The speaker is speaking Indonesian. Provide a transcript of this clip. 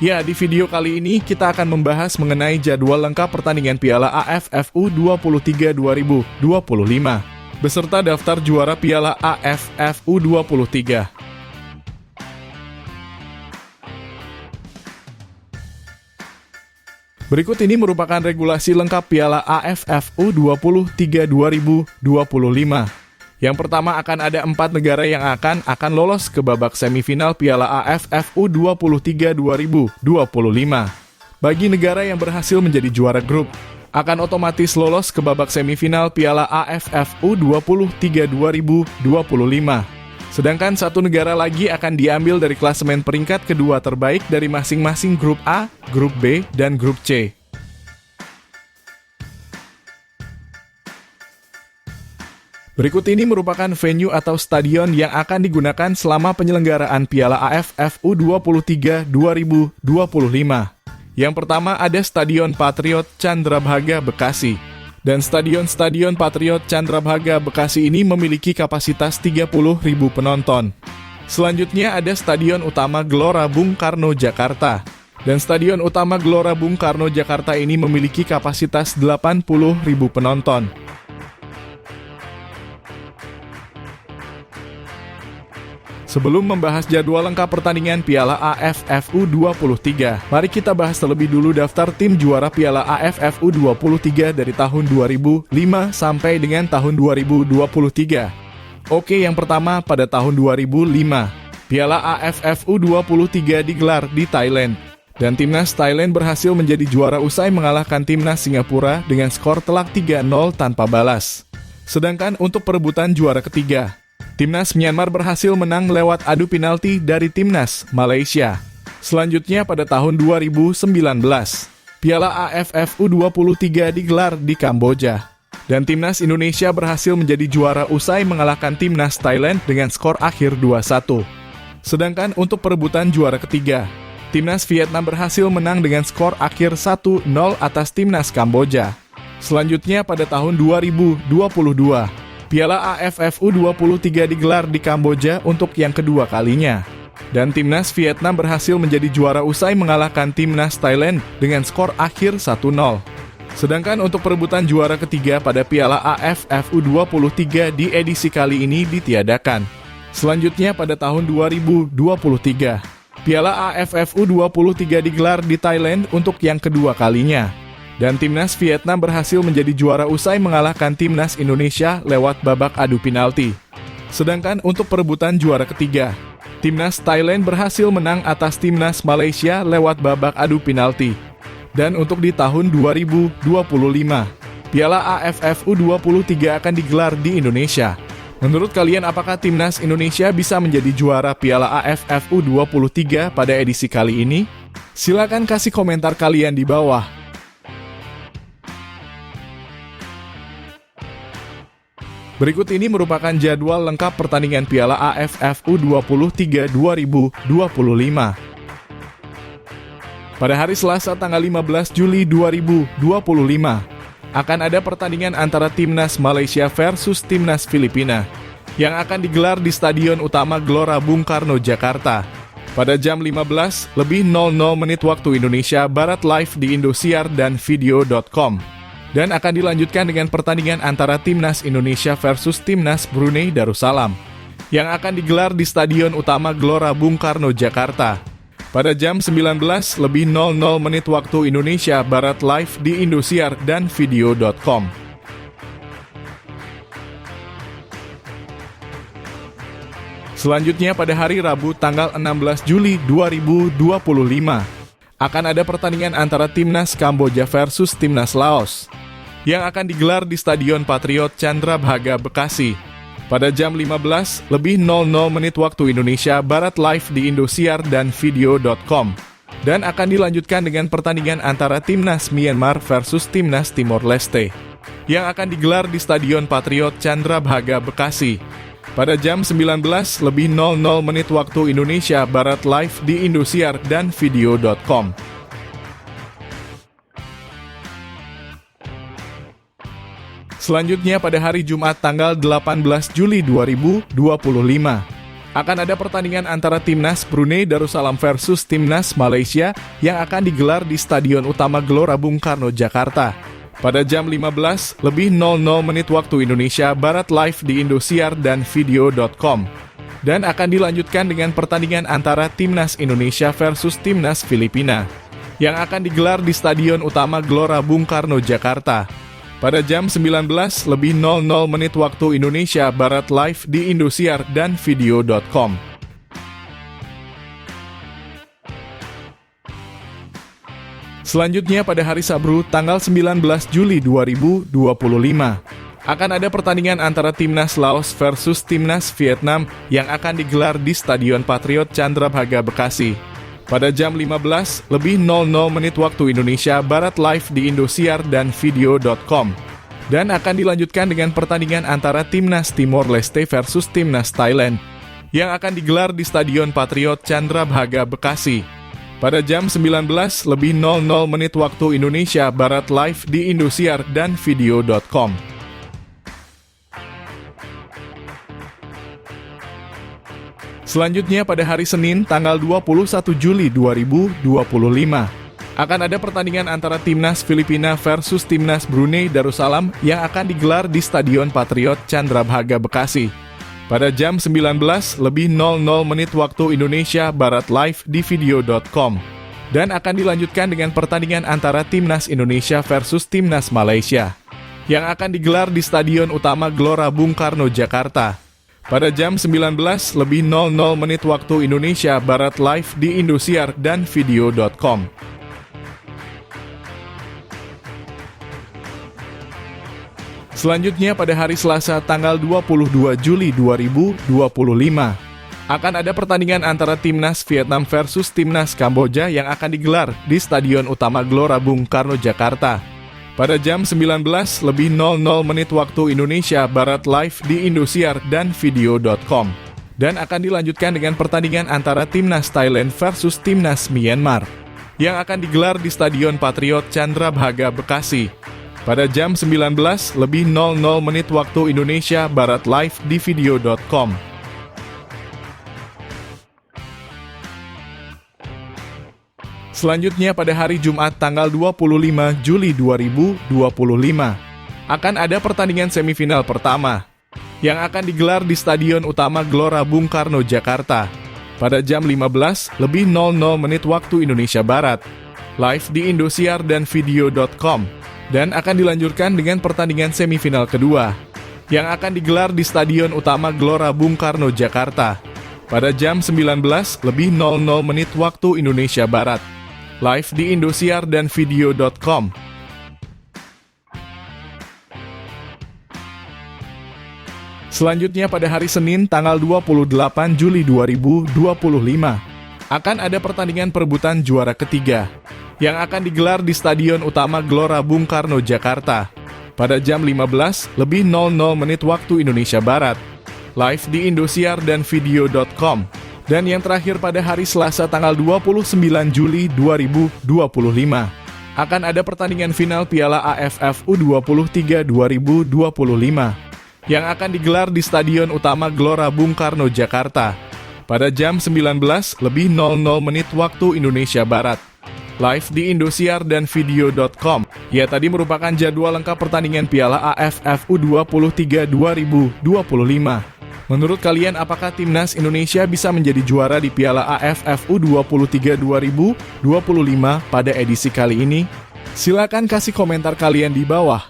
Ya, di video kali ini kita akan membahas mengenai jadwal lengkap pertandingan Piala AFF U23 2025 beserta daftar juara Piala AFF U23. Berikut ini merupakan regulasi lengkap Piala AFF U23 2025. Yang pertama, akan ada 4 negara yang akan lolos ke babak semifinal Piala AFF U23 2025. Bagi negara yang berhasil menjadi juara grup, akan otomatis lolos ke babak semifinal Piala AFF U23 2025. Sedangkan 1 negara lagi akan diambil dari klasemen peringkat kedua terbaik dari masing-masing grup A, grup B, dan grup C. Berikut ini merupakan venue atau stadion yang akan digunakan selama penyelenggaraan Piala AFF U23 2025. Yang pertama ada Stadion Patriot Candrabhaga Bekasi. Dan Stadion Patriot Candrabhaga Bekasi ini memiliki kapasitas 30.000 penonton. Selanjutnya ada Stadion Utama Gelora Bung Karno Jakarta. Dan Stadion Utama Gelora Bung Karno Jakarta ini memiliki kapasitas 80.000 penonton. Sebelum membahas jadwal lengkap pertandingan Piala AFF U23, mari kita bahas terlebih dulu daftar tim juara Piala AFF U23 dari tahun 2005 sampai dengan tahun 2023. Oke, yang pertama pada tahun 2005, Piala AFF U23 digelar di Thailand. Dan timnas Thailand berhasil menjadi juara usai mengalahkan timnas Singapura dengan skor telak 3-0 tanpa balas. Sedangkan untuk perebutan juara ketiga, timnas Myanmar berhasil menang lewat adu penalti dari timnas Malaysia. Selanjutnya pada tahun 2019, Piala AFF U23 digelar di Kamboja. Dan timnas Indonesia berhasil menjadi juara usai mengalahkan timnas Thailand dengan skor akhir 2-1. Sedangkan untuk perebutan juara ketiga, timnas Vietnam berhasil menang dengan skor akhir 1-0 atas timnas Kamboja. Selanjutnya pada tahun 2022, Piala AFF U23 digelar di Kamboja untuk yang kedua kalinya. Dan timnas Vietnam berhasil menjadi juara usai mengalahkan timnas Thailand dengan skor akhir 1-0. Sedangkan untuk perebutan juara ketiga pada Piala AFF U23 di edisi kali ini ditiadakan. Selanjutnya pada tahun 2023, Piala AFF U23 digelar di Thailand untuk yang kedua kalinya. Dan timnas Vietnam berhasil menjadi juara usai mengalahkan timnas Indonesia lewat babak adu penalti. Sedangkan untuk perebutan juara ketiga, timnas Thailand berhasil menang atas timnas Malaysia lewat babak adu penalti. Dan untuk di tahun 2025, Piala AFF U23 akan digelar di Indonesia. Menurut kalian, apakah timnas Indonesia bisa menjadi juara Piala AFF U23 pada edisi kali ini? Silakan kasih komentar kalian di bawah. Berikut ini merupakan jadwal lengkap pertandingan Piala AFF U23 2025. Pada hari Selasa tanggal 15 Juli 2025, akan ada pertandingan antara timnas Malaysia versus timnas Filipina yang akan digelar di Stadion Utama Gelora Bung Karno Jakarta pada jam 15:00 waktu Indonesia Barat live di Indosiar dan video.com. Dan akan dilanjutkan dengan pertandingan antara timnas Indonesia versus timnas Brunei Darussalam yang akan digelar di Stadion Utama Gelora Bung Karno Jakarta pada jam 19:00 waktu Indonesia Barat live di Indosiar dan video.com. Selanjutnya pada hari Rabu tanggal 16 Juli 2025 akan ada pertandingan antara timnas Kamboja versus timnas Laos yang akan digelar di Stadion Patriot Candrabhaga Bekasi pada jam 15:00 waktu Indonesia Barat live di Indosiar dan video.com. Dan akan dilanjutkan dengan pertandingan antara timnas Myanmar versus timnas Timor Leste yang akan digelar di Stadion Patriot Candrabhaga Bekasi pada jam 19:00 waktu Indonesia Barat live di Indosiar dan video.com. Selanjutnya pada hari Jumat tanggal 18 Juli 2025 Akan ada pertandingan antara Timnas Brunei Darussalam versus Timnas Malaysia yang akan digelar di Stadion Utama Gelora Bung Karno, Jakarta. Pada jam 15:00 waktu Indonesia Barat live di Indosiar dan video.com. Dan akan dilanjutkan dengan pertandingan antara Timnas Indonesia versus Timnas Filipina yang akan digelar di Stadion Utama Gelora Bung Karno, Jakarta. Pada jam 19:00 waktu Indonesia Barat live di Indosiar dan video.com. Selanjutnya pada hari Sabtu tanggal 19 Juli 2025 akan ada pertandingan antara Timnas Laos versus Timnas Vietnam yang akan digelar di Stadion Patriot Candrabhaga, Bekasi. Pada jam 15:00 waktu Indonesia Barat live di Indosiar dan video.com. Dan akan dilanjutkan dengan pertandingan antara Timnas Timor Leste versus Timnas Thailand yang akan digelar di Stadion Patriot Candrabhaga, Bekasi. Pada jam 19:00 waktu Indonesia Barat live di Indosiar dan video.com. Selanjutnya pada hari Senin tanggal 21 Juli 2025 akan ada pertandingan antara Timnas Filipina versus Timnas Brunei Darussalam yang akan digelar di Stadion Patriot Candrabhaga, Bekasi. Pada jam 19:00 waktu Indonesia Barat live di video.com. Dan akan dilanjutkan dengan pertandingan antara Timnas Indonesia versus Timnas Malaysia yang akan digelar di Stadion Utama Gelora Bung Karno, Jakarta. Pada jam 19:00 waktu Indonesia Barat live di Indosiar dan video.com. Selanjutnya pada hari Selasa tanggal 22 Juli 2025 akan ada pertandingan antara Timnas Vietnam versus Timnas Kamboja yang akan digelar di Stadion Utama Gelora Bung Karno, Jakarta. Pada jam 19:00 waktu Indonesia Barat live di Indosiar dan video.com. Dan akan dilanjutkan dengan pertandingan antara Timnas Thailand versus Timnas Myanmar yang akan digelar di Stadion Patriot Candrabhaga, Bekasi. Pada jam 19:00 waktu Indonesia Barat live di video.com. Selanjutnya pada hari Jumat tanggal 25 Juli 2025 akan ada pertandingan semifinal pertama yang akan digelar di Stadion Utama Gelora Bung Karno, Jakarta. Pada jam 15:00 waktu Indonesia Barat live di Indosiar dan video.com. Dan akan dilanjutkan dengan pertandingan semifinal kedua yang akan digelar di Stadion Utama Gelora Bung Karno, Jakarta. Pada jam 19:00 waktu Indonesia Barat live di Indosiar dan video.com. Selanjutnya pada hari Senin tanggal 28 Juli 2025 akan ada pertandingan perebutan juara ketiga yang akan digelar di Stadion Utama Gelora Bung Karno, Jakarta. Pada jam 15:00 waktu Indonesia Barat live di Indosiar dan video.com. Dan yang terakhir pada hari Selasa tanggal 29 Juli 2025 akan ada pertandingan final Piala AFF U23 2025 yang akan digelar di Stadion Utama Gelora Bung Karno, Jakarta. Pada jam 19:00 waktu Indonesia Barat live di Indosiar dan video.com. Ya, tadi merupakan jadwal lengkap pertandingan Piala AFF U23 2025. Menurut kalian, apakah Timnas Indonesia bisa menjadi juara di Piala AFF U23 2025 pada edisi kali ini? Silakan kasih komentar kalian di bawah.